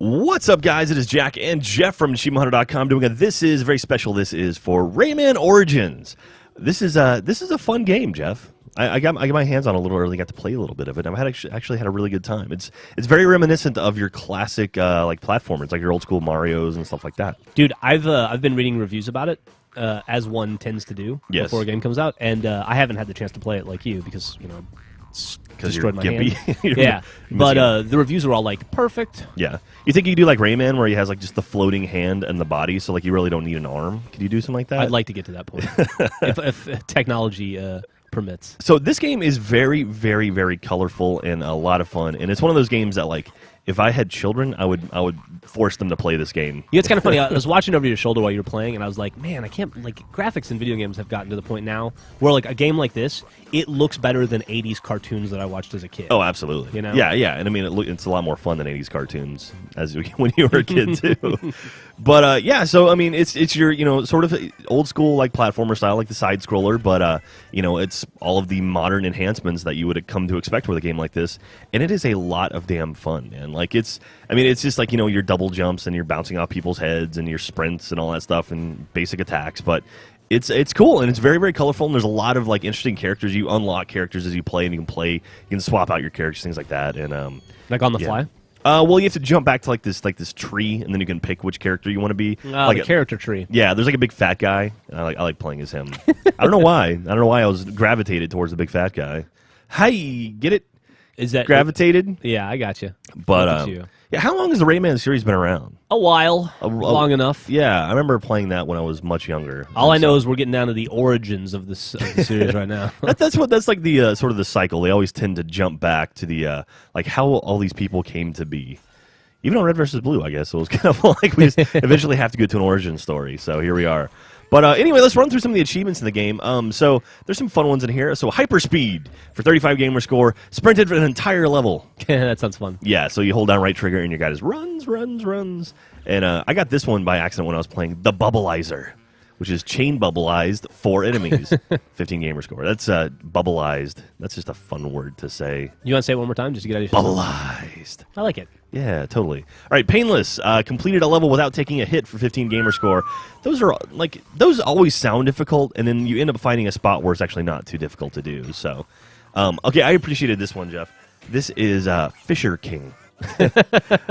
What's up, guys? It is Jack and Jeff from AchievementHunter.com doing a This Is very special. This is for Rayman Origins. This is a fun game, Jeff. I got my hands on it a little early, got to play a little bit of it. I've actually had a really good time. It's very reminiscent of your classic like platformers, like your old school Marios and stuff like that. Dude, I've been reading reviews about it, as one tends to do before a game comes out, and I haven't had the chance to play it like you because it's destroyed my hand. Yeah, but the reviews are all like perfect. Yeah, you think you could do like Rayman, where he has like just the floating hand and the body, so like you really don't need an arm? Could you do something like that? I'd like to get to that point if technology permits. So this game is very, very, very colorful and a lot of fun, and it's one of those games that like if I had children, I would force them to play this game. Yeah, it's kind of funny. I was watching over your shoulder while you were playing, and I was like, man, I can't, like, graphics in video games have gotten to the point now where, like, a game like this, it looks better than 80s cartoons that I watched as a kid. Oh, absolutely. You know? Yeah, and I mean, it's a lot more fun than 80s cartoons when you were a kid, too. But, yeah, so, I mean, it's your, sort of old school, like, platformer style, like the side-scroller, but, it's all of the modern enhancements that you would come to expect with a game like this, and it is a lot of damn fun, man. Like, it's just like, your double jumps and you're bouncing off people's heads and your sprints and all that stuff and basic attacks, but it's cool and it's very, very colorful, and there's a lot of like interesting characters. You unlock characters as you play, and you can swap out your characters, things like that. And like on the fly? Well, you have to jump back to like this tree, and then you can pick which character you want to be. Like the character tree. Yeah, there's like a big fat guy. I like playing as him. I don't know why. I was gravitated towards the big fat guy. Hey, get it? Is that gravitated? Yeah, I got you. But yeah, how long has the Rayman series been around? A while, long enough. Yeah, I remember playing that when I was much younger. All I know is we're getting down to the origins of the series right now. That's like the sort of the cycle. They always tend to jump back to the like how all these people came to be. Even on Red vs. Blue, I guess it was kind of like we just eventually have to go to an origin story. So here we are. But anyway, let's run through some of the achievements in the game. So there's some fun ones in here. So hyperspeed for 35 gamer score, sprinted for an entire level. That sounds fun. Yeah, so you hold down right trigger and your guy just runs. And I got this one by accident when I was playing the Bubbleizer, which is chain bubbleized 4 enemies. 15 gamer score. That's bubbleized. That's just a fun word to say. You want to say it one more time just to get out of your system? Bubbleized. I like it. Yeah, totally. All right, painless. Completed a level without taking a hit for 15 gamer score. Those always sound difficult, and then you end up finding a spot where it's actually not too difficult to do. So, okay, I appreciated this one, Jeff. This is Fisher King,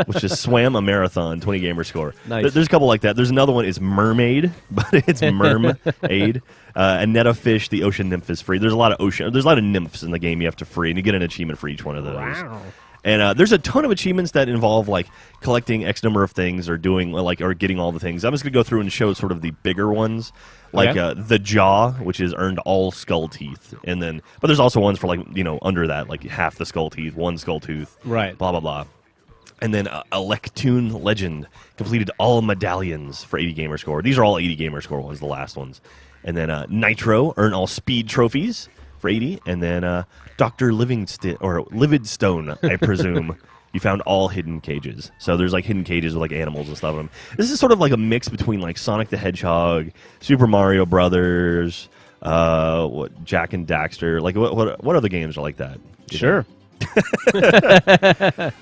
which just swam a marathon, 20 gamer score. Nice. There's a couple like that. There's another one is Mermaid, but it's Mermaid. A net of fish, the ocean nymph is free. There's a lot of nymphs in the game you have to free, and you get an achievement for each one of those. Wow. And there's a ton of achievements that involve like collecting X number of things or doing or getting all the things. I'm just gonna go through and show sort of the bigger ones, like the jaw, which is earned all skull teeth, but there's also ones for like under that, like half the skull teeth, 1 skull tooth, right? Blah blah blah. And then Electoon Legend completed all medallions for 80 gamer score. These are all 80 gamer score ones, the last ones. And then Nitro earn all speed trophies for 80, and then Dr. Lividstone, I presume. You found all hidden cages. So there's like hidden cages with like animals and stuff in them. This is sort of like a mix between like Sonic the Hedgehog, Super Mario Brothers, Jack and Daxter. Like what other games are like that? Sure.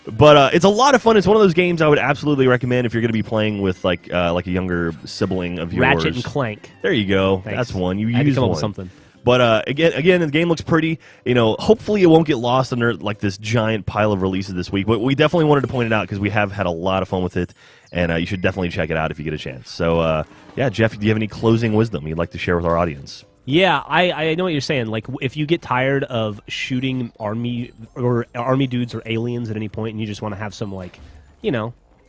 But it's a lot of fun. It's one of those games I would absolutely recommend if you're going to be playing with like a younger sibling of yours. Ratchet and Clank. There you go. Thanks. That's one. You I use come up one. with something. But again, the game looks pretty. Hopefully it won't get lost under like this giant pile of releases this week. But we definitely wanted to point it out because we have had a lot of fun with it, and you should definitely check it out if you get a chance. So, yeah, Jeff, do you have any closing wisdom you'd like to share with our audience? Yeah, I know what you're saying. Like, if you get tired of shooting army dudes or aliens at any point, and you just want to have some like,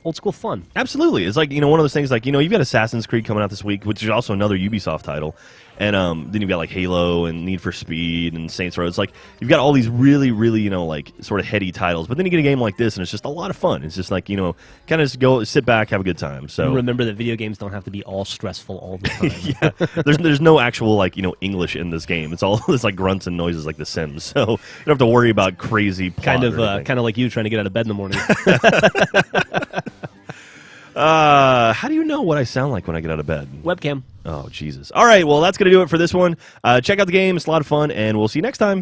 old school fun. Absolutely. It's like, one of those things like, you've got Assassin's Creed coming out this week, which is also another Ubisoft title. And then you've got like Halo and Need for Speed and Saints Row. It's like you've got all these really, really, like sort of heady titles. But then you get a game like this and it's just a lot of fun. It's just like, kind of just go sit back, have a good time. So remember that video games don't have to be all stressful all the time. Yeah. There's no actual like, English in this game. It's all it's like grunts and noises like The Sims. So you don't have to worry about crazy plot kind of like you trying to get out of bed in the morning. How do you know what I sound like when I get out of bed? Webcam. Oh, Jesus. All right, well, that's going to do it for this one. Check out the game. It's a lot of fun, and we'll see you next time.